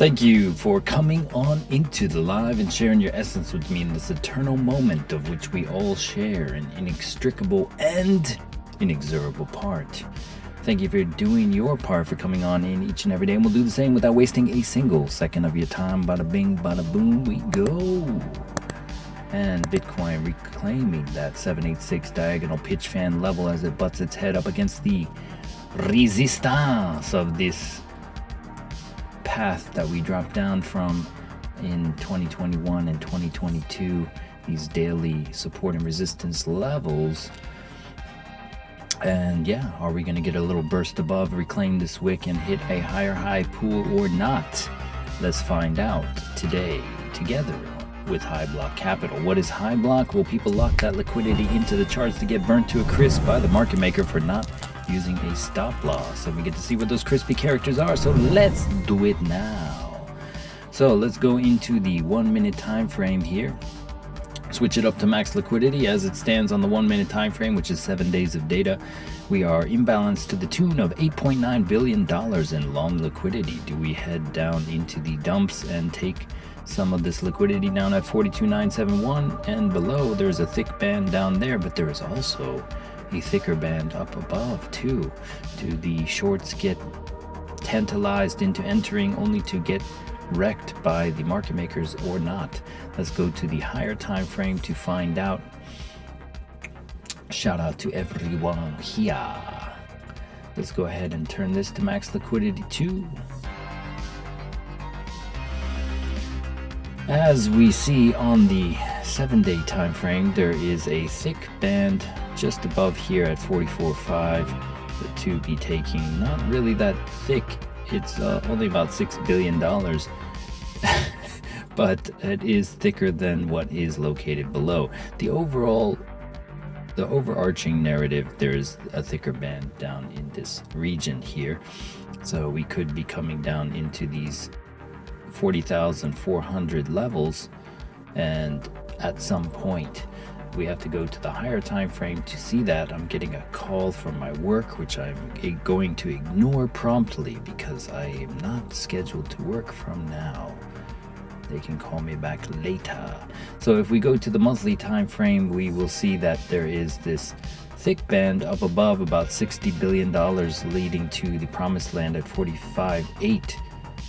Thank you for coming on into the live and sharing your essence with me in this eternal moment of which we all share an inextricable and inexorable part. Thank you for doing your part, for coming on in each and every day, and we'll do the same without wasting a single second of your time. Bada bing, bada boom, we go. And Bitcoin reclaiming that 786 diagonal pitch fan level as it butts its head up against the resistance of this path that we dropped down from in 2021 and 2022, these daily support and resistance levels. And yeah, are we going to get a little burst above, reclaim this wick, and hit a higher high pool or not? Let's find out today together with High Block Capital. What is High Block? Well, people lock that liquidity into the charts to get burnt to a crisp by the market maker for not using a stop loss, and we get to see what those crispy characters are. So let's do it now. So let's go into the 1 minute time frame here. Switch it up to max liquidity as it stands on the 1 minute time frame, which is 7 days of data. We are imbalanced to the tune of $8.9 billion in long liquidity. Do we head down into the dumps and take some of this liquidity down at 42,971 and below? There's a thick band down there, but there is also a thicker band up above too. Do the shorts get tantalized into entering only to get wrecked by the market makers or not? Let's go to the higher time frame to find out. Shout out to everyone here. Let's go ahead and turn this to max liquidity too. As we see on the 7-day time frame, there is a thick band just above here at 44.5 to be taking. Not really that thick. It's only about $6 billion, but it is thicker than what is located below. The overarching narrative, there's a thicker band down in this region here. So we could be coming down into these 40,400 levels, and at some point we have to go to the higher time frame to see that. I'm getting a call from my work, which I'm going to ignore promptly because I am not scheduled to work from now. They can call me back later. So if we go to the monthly time frame, we will see that there is this thick band up above, about $60 billion, leading to the promised land at 45.8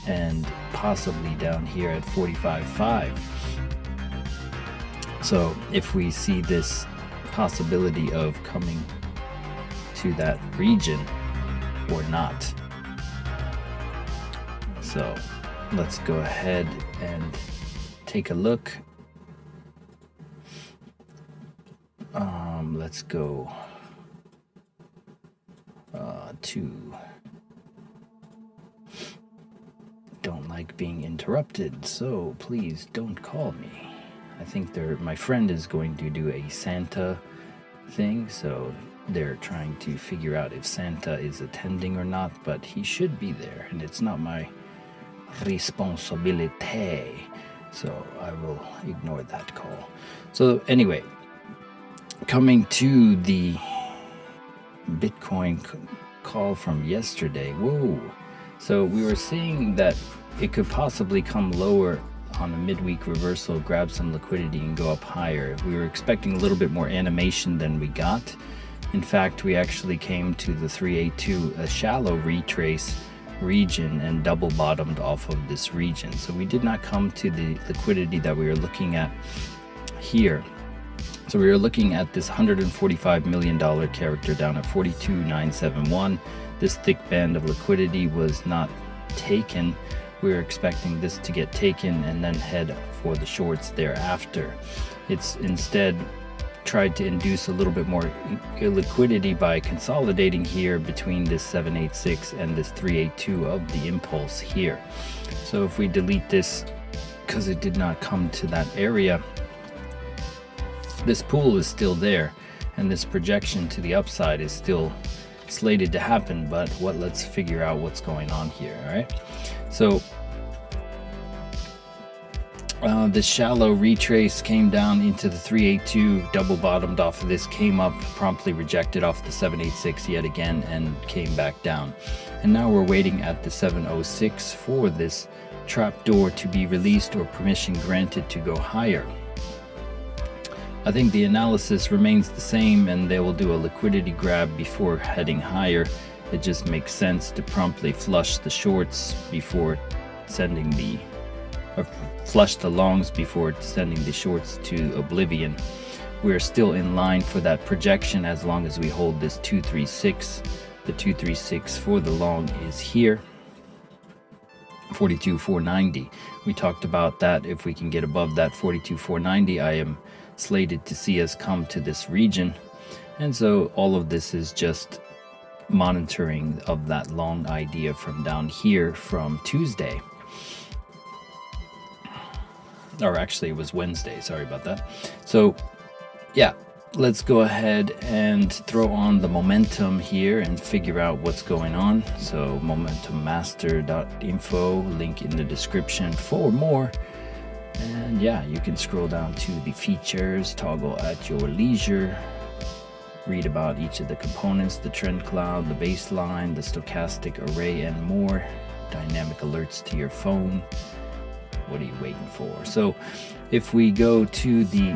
and possibly down here at 45.5. So if we see this possibility of coming to that region or not. So let's go ahead and take a look. Let's go to don't like being interrupted, so please don't call me. I think my friend is going to do a Santa thing, so they're trying to figure out if Santa is attending or not, but he should be there, and it's not my responsibility, so I will ignore that call. So anyway, coming to the Bitcoin call from yesterday. Whoa. So we were seeing that it could possibly come lower on a midweek reversal, grab some liquidity and go up higher. We were expecting a little bit more animation than we got. In fact, we actually came to the 382, a shallow retrace region, and double bottomed off of this region. So we did not come to the liquidity that we were looking at here. So we were looking at this $145 million character down at 42,971. This thick band of liquidity was not taken. We were expecting this to get taken and then head for the shorts thereafter. It's instead tried to induce a little bit more illiquidity by consolidating here between this 786 and this 382 of the impulse here. So if we delete this, because it did not come to that area, this pool is still there, and this projection to the upside is still slated to happen. But let's figure out what's going on here. All right, so this shallow retrace came down into the 382, double bottomed off of this, came up, promptly rejected off the 786 yet again, and came back down. And now we're waiting at the 706 for this trapdoor to be released or permission granted to go higher. I think the analysis remains the same, and they will do a liquidity grab before heading higher. It just makes sense to promptly flush the shorts before sending the, or flush the longs before sending the shorts to oblivion. We're still in line for that projection as long as we hold this 236. The 236 for the long is here, 42,490. We talked about that. If we can get above that 42,490, I am slated to see us come to this region. And so all of this is just monitoring of that long idea from down here from Tuesday. Or actually it was Wednesday, sorry about that. So yeah, let's go ahead and throw on the momentum here and figure out what's going on. So momentummaster.info, link in the description for more. And yeah, you can scroll down to the features, toggle at your leisure, read about each of the components, the trend cloud, the baseline, the stochastic array, and more. Dynamic alerts to your phone. What are you waiting for? So if we go to the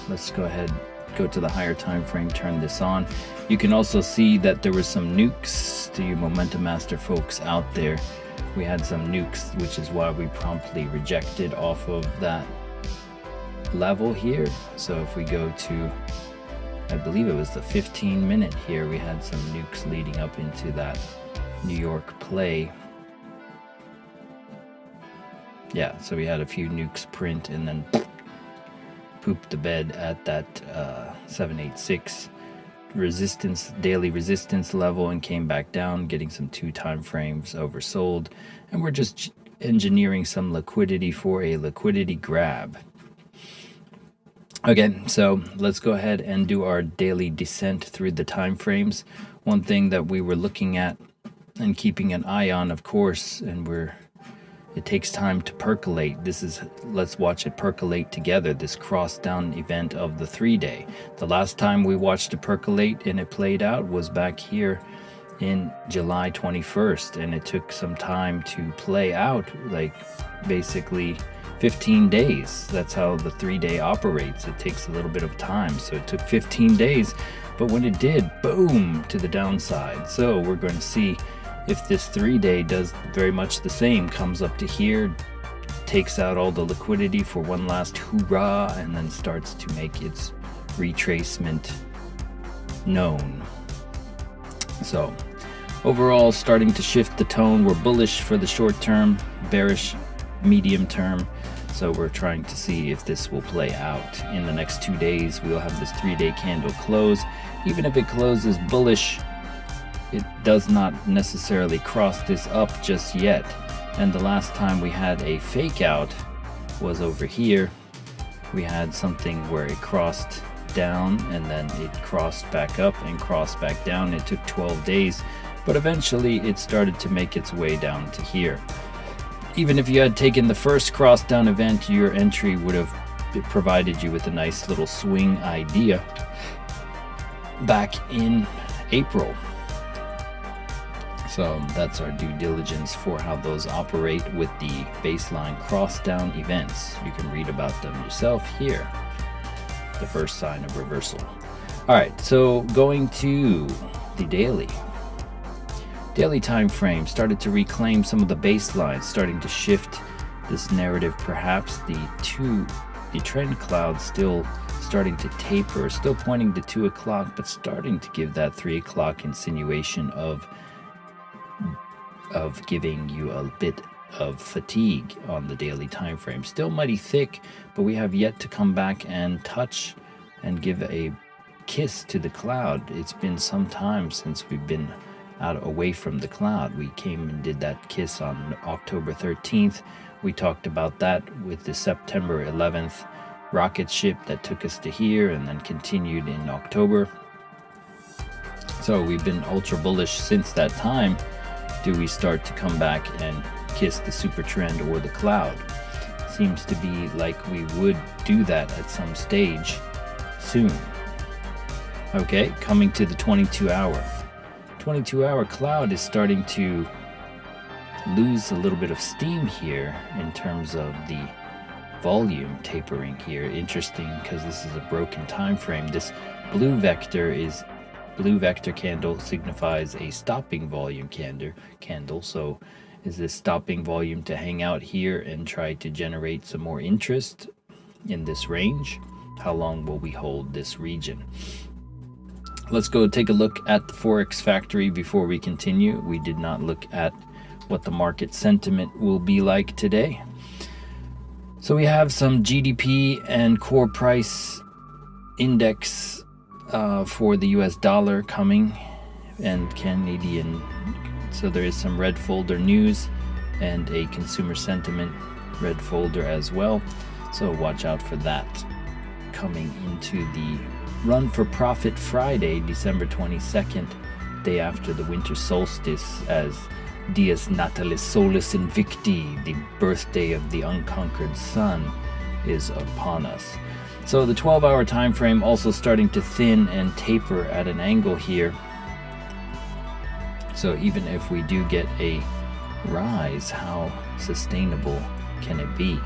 let's go ahead, go to the higher time frame, turn this on. You can also see that there were some nukes to you Momentum Master folks out there. We had some nukes, which is why we promptly rejected off of that level here. So if we go to, I believe it was the 15-minute here, we had some nukes leading up into that New York play. Yeah, so we had a few nukes print and then pooped the bed at that 786 resistance, daily resistance level, and came back down, getting some 2 time frames oversold. And we're just engineering some liquidity for a liquidity grab. Okay, so let's go ahead and do our daily descent through the time frames. One thing that we were looking at and keeping an eye on, of course, and it takes time to percolate. Let's watch it percolate together, this cross down event of the 3-day. The last time we watched it percolate and it played out was back here in July 21st, and it took some time to play out, like basically 15 days. That's how the 3-day operates. It takes a little bit of time. So it took 15 days, but when it did, boom, to the downside. So we're going to see if this 3-day does very much the same, comes up to here, takes out all the liquidity for one last hoorah, and then starts to make its retracement known. So overall, starting to shift the tone. We're bullish for the short term, bearish medium term. So we're trying to see if this will play out. In the next 2 days, we'll have this 3-day candle close. Even if it closes bullish, it does not necessarily cross this up just yet. And the last time we had a fake out was over here. We had something where it crossed down and then it crossed back up and crossed back down. It took 12 days, but eventually it started to make its way down to here. Even if you had taken the first cross down event, your entry would have provided you with a nice little swing idea back in April. So that's our due diligence for how those operate with the baseline cross down events. You can read about them yourself here. The first sign of reversal. All right, so going to the daily time frame, started to reclaim some of the baselines, starting to shift this narrative. Perhaps the trend cloud still starting to taper, still pointing to 2 o'clock, but starting to give that 3 o'clock insinuation of giving you a bit of fatigue on the daily time frame. Still mighty thick, but we have yet to come back and touch and give a kiss to the cloud. It's been some time since we've been out away from the cloud. We came and did that kiss on October 13th. We talked about that with the September 11th rocket ship that took us to here and then continued in October. So we've been ultra bullish since that time. Do we start to come back and kiss the super trend or the cloud? Seems to be like we would do that at some stage soon. Okay, coming to the 22 hour. 22-hour cloud is starting to lose a little bit of steam here in terms of the volume tapering here. Interesting, because this is a broken time frame. This blue vector candle signifies a stopping volume candle. So is this stopping volume to hang out here and try to generate some more interest in this range? How long will we hold this region? Let's go take a look at the Forex Factory before we continue. We did not look at what the market sentiment will be like today. So we have some GDP and core price index for the US dollar coming, and Canadian. So there is some red folder news and a consumer sentiment red folder as well. So watch out for that coming into the Run for Profit Friday, December 22nd, day after the winter solstice, as Dies Natalis Solis Invicti, the birthday of the unconquered sun, is upon us. So the 12-hour time frame also starting to thin and taper at an angle here. So even if we do get a rise, how sustainable can it be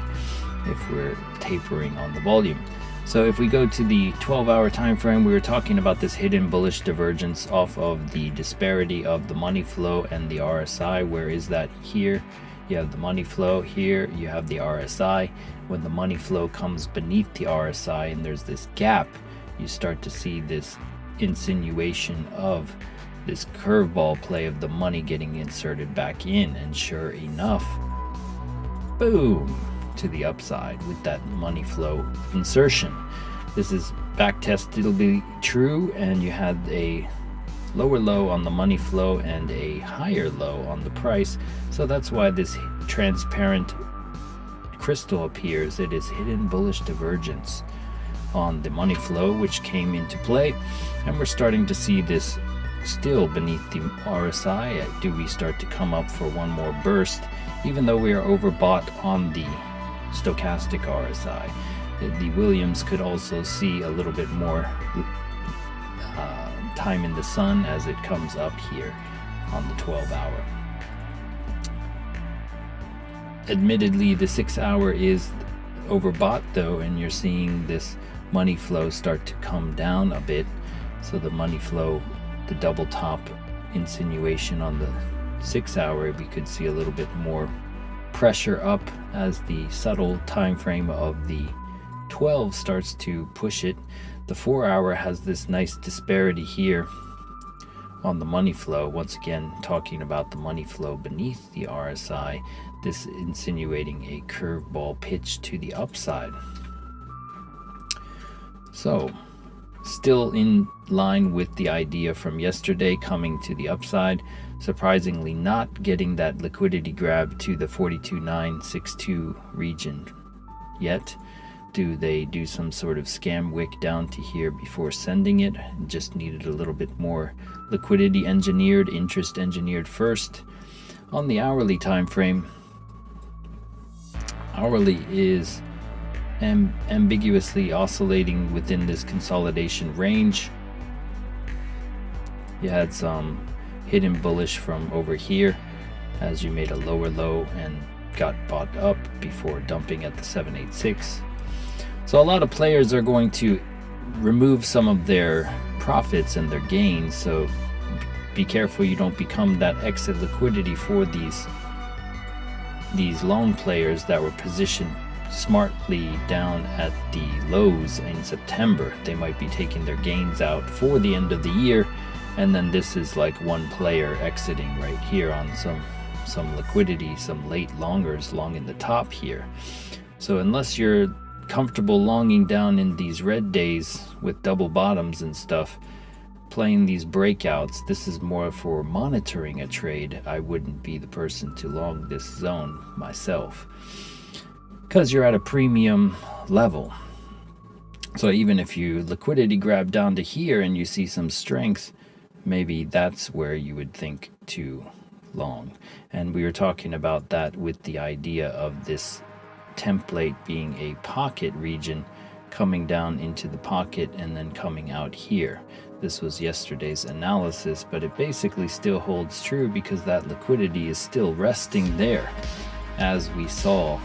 if we're tapering on the volume? So if we go to the 12-hour time frame, we were talking about this hidden bullish divergence off of the disparity of the money flow and the RSI. Where is that? Here you have the money flow, here you have the RSI. When the money flow comes beneath the RSI and there's this gap, you start to see this insinuation of this curveball play of the money getting inserted back in, and sure enough, boom, to the upside with that money flow insertion. This is back testably true, and you had a lower low on the money flow and a higher low on the price. So that's why this transparent crystal appears. It is hidden bullish divergence on the money flow, which came into play, and we're starting to see this still beneath the RSI. Do we start to come up for one more burst, even though we are overbought on the stochastic RSI? The Williams could also see a little bit more time in the sun as it comes up here on the 12-hour. Admittedly, the 6-hour is overbought though, and you're seeing this money flow start to come down a bit. So the money flow, the double top insinuation on the 6-hour, we could see a little bit more pressure up as the subtle time frame of the 12 starts to push it. The 4-hour has this nice disparity here on the money flow. Once again, talking about the money flow beneath the RSI, this insinuating a curveball pitch to the upside. So still in line with the idea from yesterday, coming to the upside. Surprisingly not getting that liquidity grab to the 42.962 region yet. Do they do some sort of scam wick down to here before sending it? Just needed a little bit more liquidity engineered, interest engineered first. On the hourly time frame, hourly is ambiguously oscillating within this consolidation range. You had some hidden bullish from over here as you made a lower low and got bought up before dumping at the 786. So a lot of players are going to remove some of their profits and their gains, so be careful you don't become that exit liquidity for these long players that were positioned smartly down at the lows in September. They might be taking their gains out for the end of the year, and then this is like one player exiting right here on some liquidity, some late longers long in the top here. So unless you're comfortable longing down in these red days with double bottoms and stuff, playing these breakouts, this is more for monitoring a trade. I wouldn't be the person to long this zone myself, because you're at a premium level. So even if you liquidity grab down to here and you see some strength, maybe that's where you would think to long. And we were talking about that with the idea of this template being a pocket region coming down into the pocket and then coming out here. This was yesterday's analysis, but it basically still holds true because that liquidity is still resting there, as we saw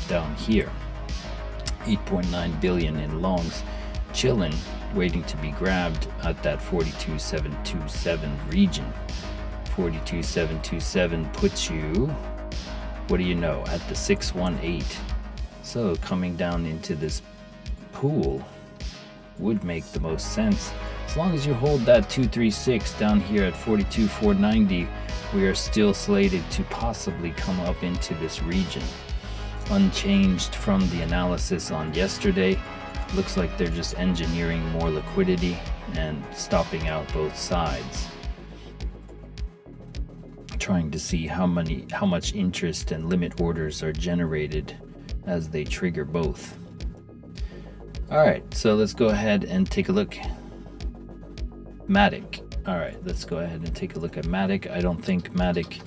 down here. 8.9 billion in longs chilling, waiting to be grabbed at that 42,727 region. 42,727 puts you, what do you know, at the 618. So coming down into this pool would make the most sense. As long as you hold that 236 down here at 42,490, we are still slated to possibly come up into this region. Unchanged from the analysis on yesterday. Looks like they're just engineering more liquidity and stopping out both sides, trying to see how much interest and limit orders are generated as they trigger both. Alright, so let's go ahead and take a look. Matic. Alright, let's go ahead and take a look at Matic. I don't think Matic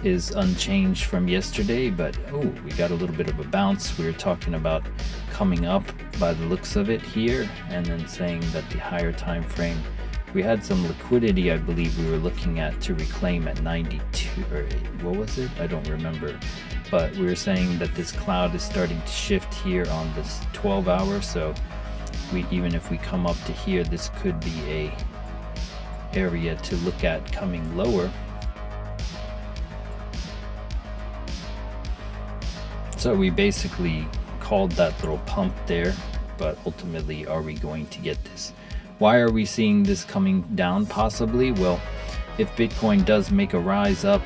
is unchanged from yesterday, but oh, we got a little bit of a bounce. We were talking about coming up by the looks of it here, and then saying that the higher time frame, we had some liquidity, I believe we were looking at to reclaim at 92, or what was it? I don't remember. But we were saying that this cloud is starting to shift here on this 12 hour, so even if we come up to here, this could be a area to look at coming lower. So we basically called that little pump there, but ultimately, are we going to get this? Why are we seeing this coming down possibly? Well, if Bitcoin does make a rise up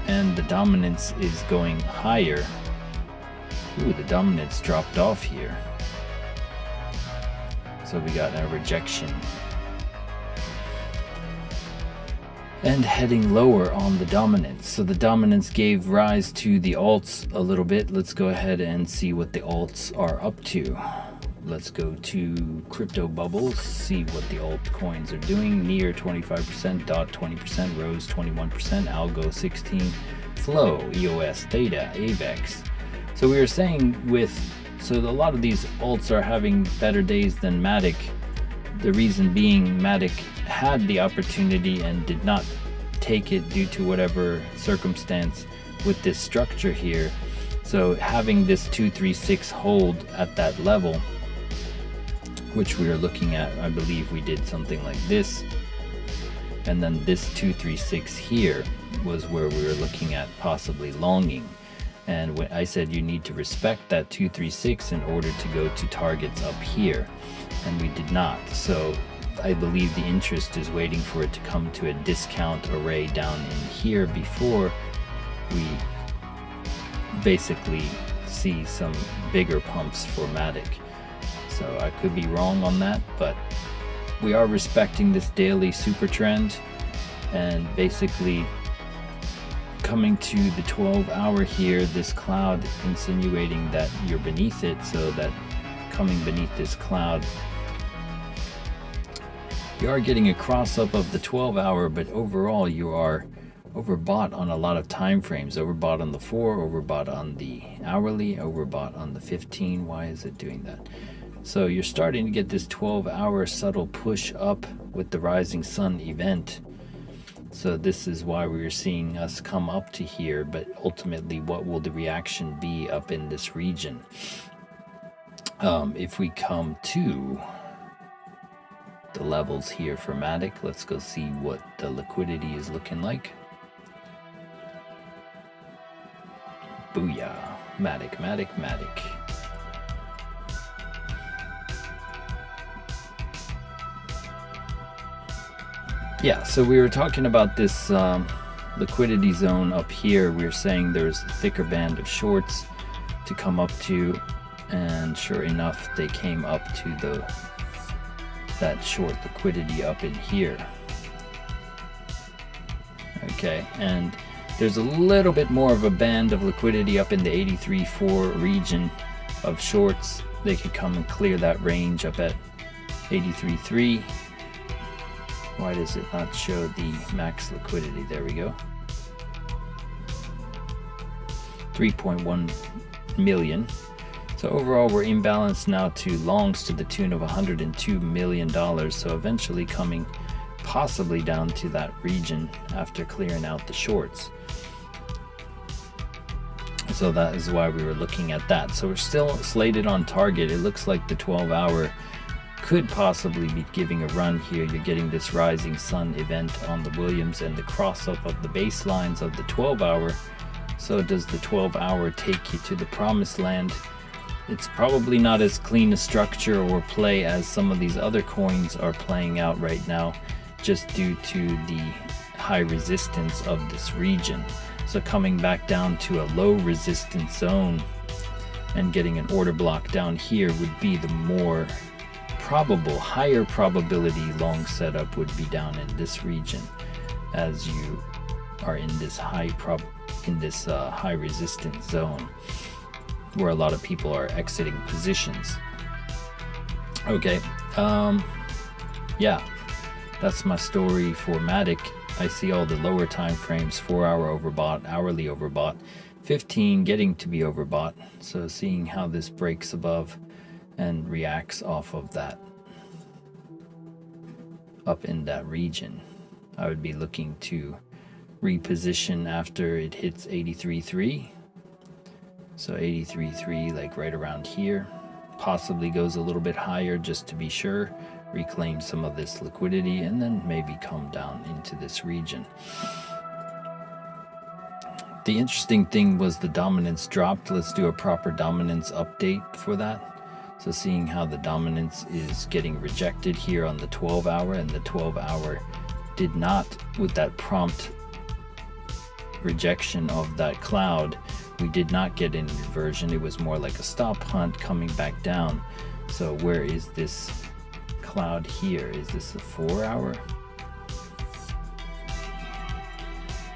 and the dominance is going higher, ooh, the dominance dropped off here. So we got a rejection. And heading lower on the dominance. So the dominance gave rise to the alts a little bit. Let's go ahead and see what the alts are up to. Let's go to crypto bubbles, see what the altcoins are doing. Near 25%, DOT 20%, Rose 21%, Algo 16%, Flow, EOS, Theta, AVEX. So we were saying so a lot of these alts are having better days than Matic. The reason being Matic had the opportunity and did not take it due to whatever circumstance with this structure here. So having this 236 hold at that level, which we are looking at, I believe we did something like this, and then this 236 here was where we were looking at possibly longing. And when I said you need to respect that 236 in order to go to targets up here, and we did not. So I believe the interest is waiting for it to come to a discount array down in here before we basically see some bigger pumps for Matic. So I could be wrong on that, but we are respecting this daily super trend, and basically coming to the 12 hour here, this cloud insinuating that you're beneath it, so that coming beneath this cloud, you are getting a cross up of the 12 hour, but overall you are overbought on a lot of time frames. Overbought on the 4, overbought on the hourly, overbought on the 15. Why is it doing that? So you're starting to get this 12 hour subtle push up with the rising sun event. So this is why we are seeing us come up to here, but ultimately what will the reaction be up in this region? If we come to the levels here for Matic, let's go see what the liquidity is looking like. Booyah. Matic, Matic, Matic. Yeah, so we were talking about this liquidity zone up here. We were saying there's a thicker band of shorts to come up to, and sure enough, they came up to that short liquidity up in here. Okay, and there's a little bit more of a band of liquidity up in the 83.4 region of shorts. They could come and clear that range up at 83.3. Why does it not show the max liquidity? There we go. 3.1 million. So So overall, we're imbalanced now to longs to the tune of $102 million. So eventually coming possibly down to that region after clearing out the shorts. So that is why we were looking at that. So we're still slated on target. It looks like the 12-hour could possibly be giving a run here. You're getting this rising sun event on the Williams and the cross up of the baselines of the 12-hour. So does the 12-hour take you to the promised land? It's probably not as clean a structure or play as some of these other coins are playing out right now, just due to the high resistance of this region. So coming back down to a low resistance zone and getting an order block down here would be the more probable, higher probability long setup would be down in this region, as you are in this high resistance zone where a lot of people are exiting positions. Okay, yeah, that's my story for Matic. I see all the lower time frames, 4-hour overbought, hourly overbought, 15 getting to be overbought. So seeing how this breaks above and reacts off of that up in that region, I would be looking to reposition after it hits 83.3. So 83.3, like right around here, possibly goes a little bit higher just to be sure, reclaim some of this liquidity, and then maybe come down into this region. The interesting thing was the dominance dropped. Let's do a proper dominance update for that. So seeing how the dominance is getting rejected here on the 12-hour, and the 12-hour did not, with that prompt rejection of that cloud, we did not get any reversion. It was more like a stop hunt coming back down. So where is this cloud here? Is this a 4-hour?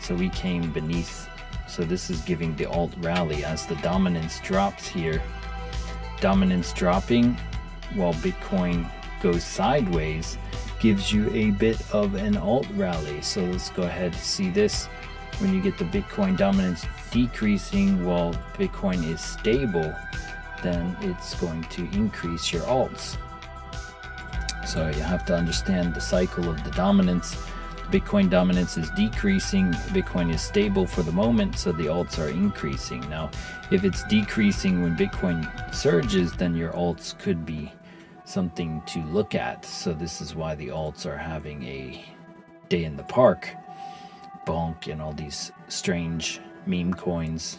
So we came beneath. So this is giving the alt rally as the dominance drops here. Dominance dropping while Bitcoin goes sideways gives you a bit of an alt rally. So let's go ahead and see this. When you get the Bitcoin dominance decreasing while Bitcoin is stable, then it's going to increase your alts. So you have to understand the cycle of the dominance. Bitcoin dominance is decreasing, Bitcoin is stable for the moment, so the alts are increasing. Now, if it's decreasing when Bitcoin surges, then your alts could be something to look at. So this is why the alts are having a day in the park. Bonk and all these strange meme coins,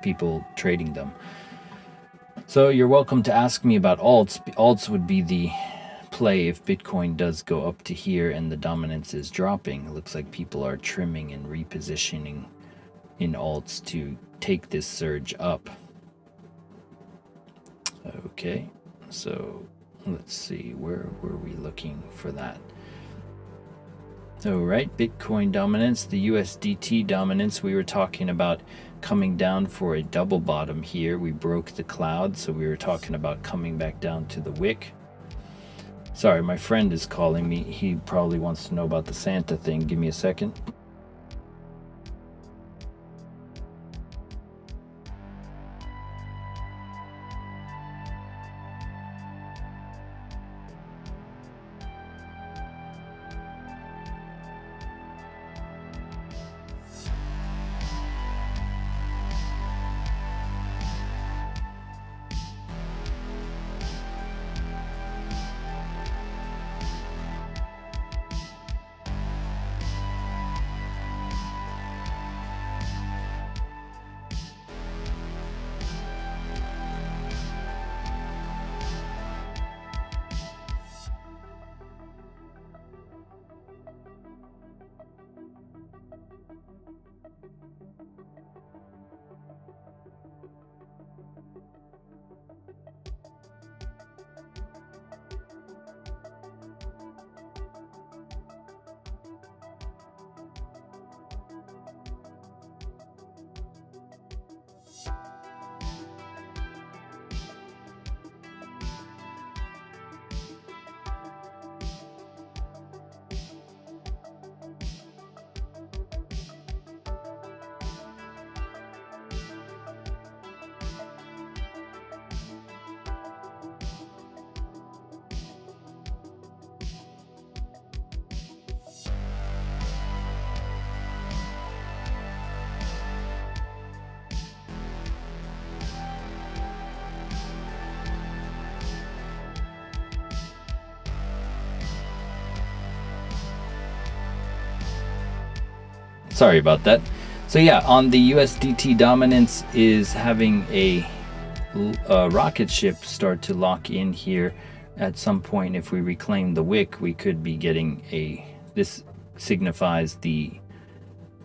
people trading them. So you're welcome to ask me about alts. Alts would be the play if Bitcoin does go up to here and the dominance is dropping. It looks like people are trimming and repositioning in alts to take this surge up. Okay, so let's see, where were we looking for that? All right, Bitcoin dominance, the USDT dominance, we were talking about coming down for a double bottom here. We broke the cloud, so we were talking about coming back down to the wick. Sorry, my friend is calling me. He probably wants to know about the Santa thing. Give me a second. Sorry about that. So yeah, on the USDT dominance is having a rocket ship start to lock in here. At some point, if we reclaim the wick, we could be getting this signifies the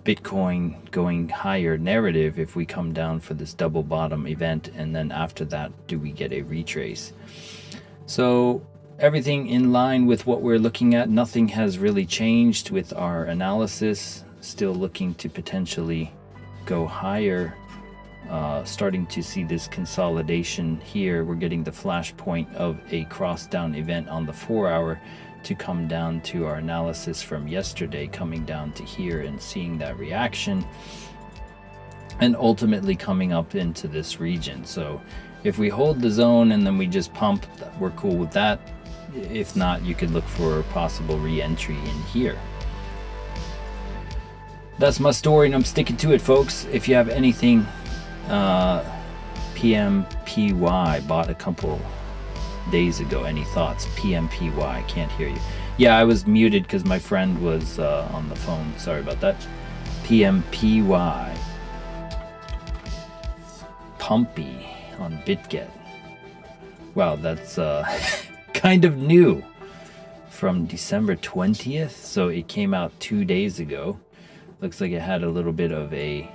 Bitcoin going higher narrative if we come down for this double bottom event, and then after that, do we get a retrace? So everything in line with what we're looking at. Nothing has really changed with our analysis. Still looking to potentially go higher. Starting to see this consolidation here. We're getting the flashpoint of a cross down event on the 4-hour to come down to our analysis from yesterday, coming down to here and seeing that reaction, and ultimately coming up into this region. So if we hold the zone and then we just pump, we're cool with that. If not, you could look for a possible re-entry in here. That's my story, and I'm sticking to it, folks. If you have anything, PMPY bought a couple days ago. Any thoughts? PMPY, can't hear you. Yeah, I was muted because my friend was on the phone. Sorry about that. PMPY. Pumpy on BitGet. Wow, that's kind of new. From December 20th, so it came out 2 days ago. Looks like it had a little bit of a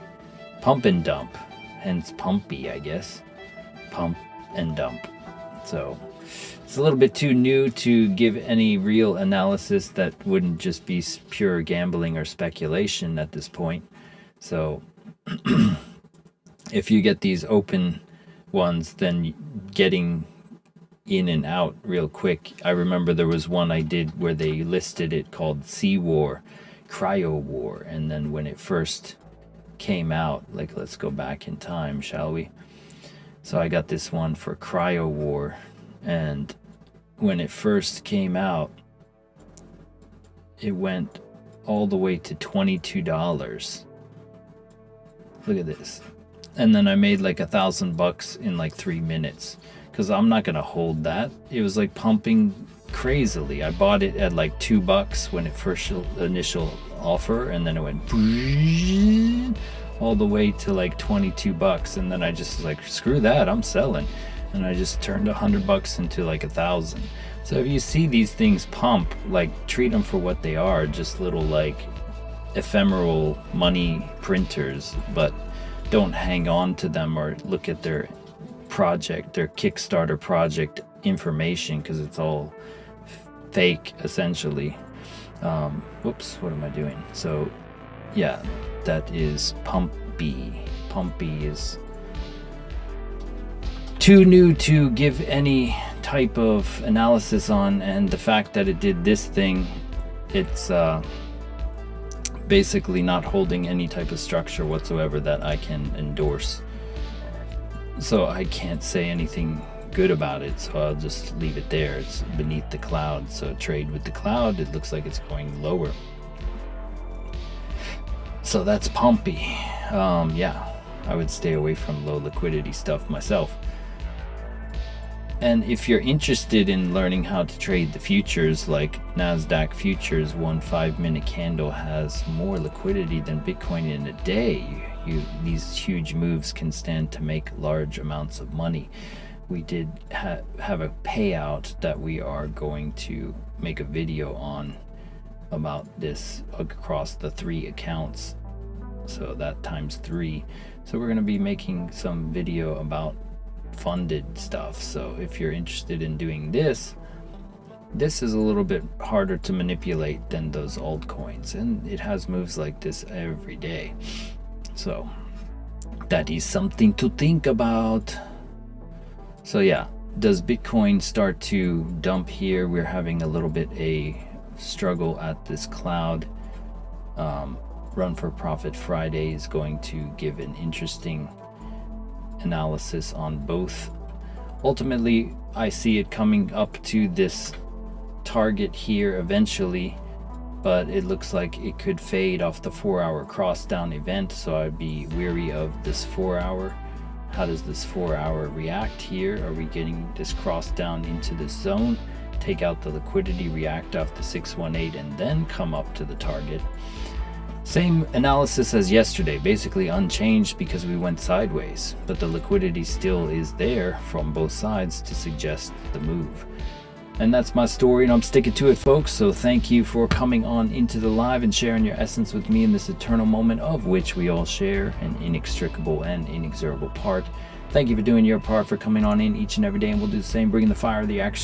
pump and dump, hence pumpy, I guess. Pump and dump. So it's a little bit too new to give any real analysis that wouldn't just be pure gambling or speculation at this point. So if you get these open ones, then getting in and out real quick. I remember there was one I did where they listed it called Sea War, Cryo War, and then when it first came out, like, let's go back in time, shall we? So I got this one for Cryo War, and when it first came out, it went all the way to $22. Look at this. And then I made like $1,000 in like 3 minutes, because I'm not gonna hold that. It was like pumping crazily. I bought it at like $2 when it first initial offer, and then it went all the way to like $22, and then I just was like, screw that, I'm selling, and I just turned $100 into like 1,000. So if you see these things pump, like, treat them for what they are, just little like ephemeral money printers, but don't hang on to them or look at their project, their Kickstarter project information, because it's all fake essentially. Whoops, what am I doing? So yeah, that is pumpy. Pumpy is too new to give any type of analysis on, and the fact that it did this thing, it's basically not holding any type of structure whatsoever that I can endorse. So I can't say anything good about it, so I'll just leave it there. It's beneath the cloud, so trade with the cloud. It looks like it's going lower. So that's pumpy. Yeah, I would stay away from low liquidity stuff myself. And if you're interested in learning how to trade the futures, like NASDAQ futures, one 5-minute candle has more liquidity than Bitcoin in a day. These huge moves can stand to make large amounts of money. We did have a payout that we are going to make a video on about this across the 3 accounts. So that times 3. So we're going to be making some video about funded stuff. So if you're interested in doing this is a little bit harder to manipulate than those altcoins, and it has moves like this every day. So that is something to think about. So yeah, does Bitcoin start to dump here? We're having a little bit a struggle at this cloud. Run for Profit Friday is going to give an interesting analysis on both. Ultimately, I see it coming up to this target here eventually, but it looks like it could fade off the 4-hour cross down event, so I'd be weary of this 4-hour. How does this 4-hour react here? Are we getting this cross down into this zone, take out the liquidity, react off the 618, and then come up to the target? Same analysis as yesterday, basically unchanged because we went sideways, but the liquidity still is there from both sides to suggest the move. And that's my story, and I'm sticking to it, folks. So thank you for coming on into the live and sharing your essence with me in this eternal moment of which we all share an inextricable and inexorable part. Thank you for doing your part, for coming on in each and every day, and we'll do the same, bringing the fire of the action